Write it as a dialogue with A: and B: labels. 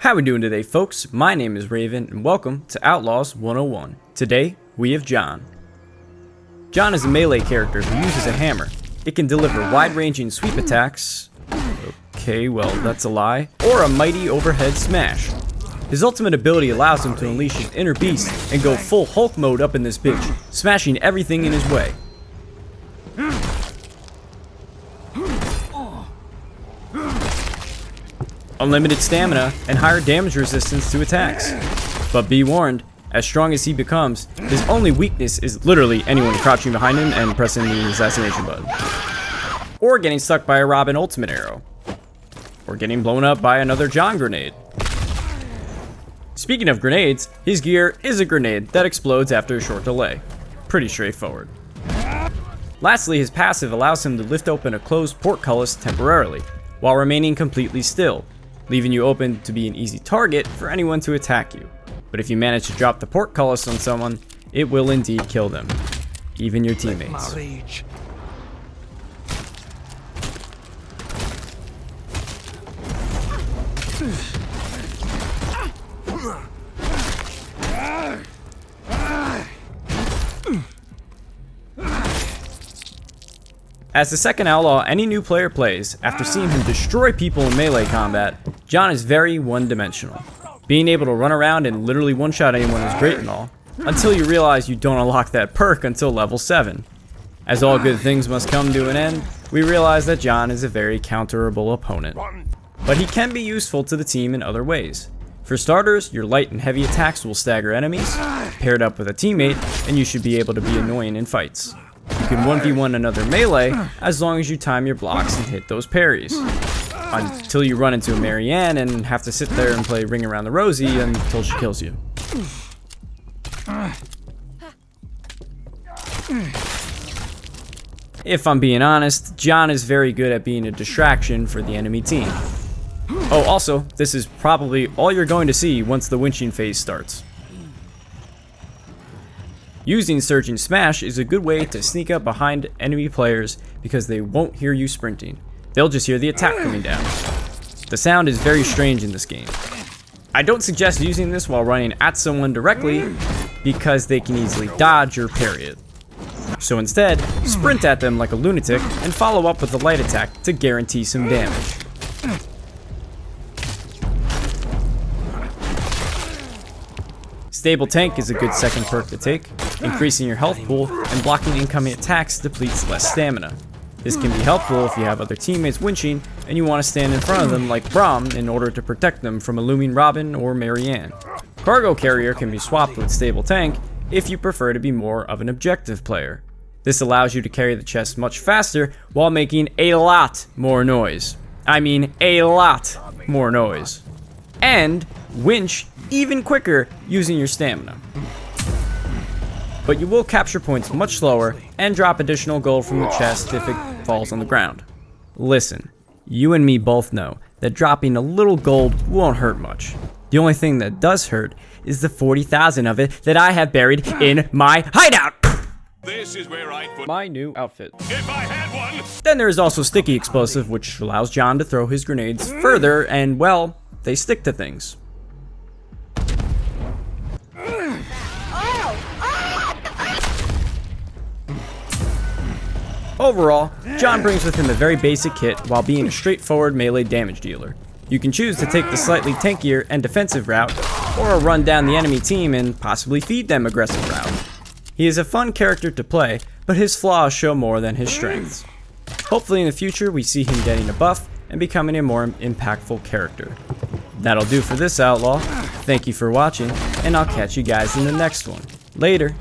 A: How we doing today, folks? My name is Raven, and welcome to Outlaws 101. Today, we have John. John is a melee character who uses a hammer. It can deliver wide-ranging sweep attacks, okay, well, that's a lie, or a mighty overhead smash. His ultimate ability allows him to unleash his inner beast and go full Hulk mode up in this bitch, smashing everything in his way. Unlimited stamina and higher damage resistance to attacks. But be warned, as strong as he becomes, his only weakness is literally anyone crouching behind him and pressing the assassination button. Or getting stuck by a Robin ultimate arrow. Or getting blown up by another John grenade. Speaking of grenades, his gear is a grenade that explodes after a short delay. Pretty straightforward. Lastly, his passive allows him to lift open a closed portcullis temporarily, while remaining completely still, leaving you open to be an easy target for anyone to attack you. But if you manage to drop the portcullis on someone, it will indeed kill them, even your teammates. As the second outlaw any new player plays, after seeing him destroy people in melee combat, John is very one-dimensional. Being able to run around and literally one-shot anyone is great and all, until you realize you don't unlock that perk until level 7. As all good things must come to an end, we realize that John is a very counterable opponent. But he can be useful to the team in other ways. For starters, your light and heavy attacks will stagger enemies, paired up with a teammate, and you should be able to be annoying in fights. You can 1v1 another melee as long as you time your blocks and hit those parries. Until you run into a Marianne and have to sit there and play Ring Around the Rosie until she kills you. If I'm being honest, John is very good at being a distraction for the enemy team. Oh, also, this is probably all you're going to see once the winching phase starts. Using Surging Smash is a good way to sneak up behind enemy players because they won't hear you sprinting. They'll just hear the attack coming down. The sound is very strange in this game. I don't suggest using this while running at someone directly because they can easily dodge or parry it. So instead, sprint at them like a lunatic and follow up with a light attack to guarantee some damage. Stable Tank is a good second perk to take. Increasing your health pool and blocking incoming attacks depletes less stamina. This can be helpful if you have other teammates winching and you want to stand in front of them like Braum in order to protect them from a looming Robin or Marianne. Cargo Carrier can be swapped with Stable Tank if you prefer to be more of an objective player. This allows you to carry the chest much faster while making a lot more noise. I mean a lot more noise. And winch even quicker using your stamina. But you will capture points much slower and drop additional gold from the chest if it falls on the ground. Listen, you and me both know that dropping a little gold won't hurt much. The only thing that does hurt is the 40,000 of it that I have buried in my hideout!
B: This is where I put
A: my new outfit.
B: If I had one!
A: Then there is also Sticky Explosive, which allows John to throw his grenades further and, well, they stick to things. Overall, John brings with him a very basic kit while being a straightforward melee damage dealer. You can choose to take the slightly tankier and defensive route, or run down the enemy team and possibly feed them aggressive route. He is a fun character to play, but his flaws show more than his strengths. Hopefully in the future we see him getting a buff and becoming a more impactful character. That'll do for this outlaw. Thank you for watching, and I'll catch you guys in the next one. Later.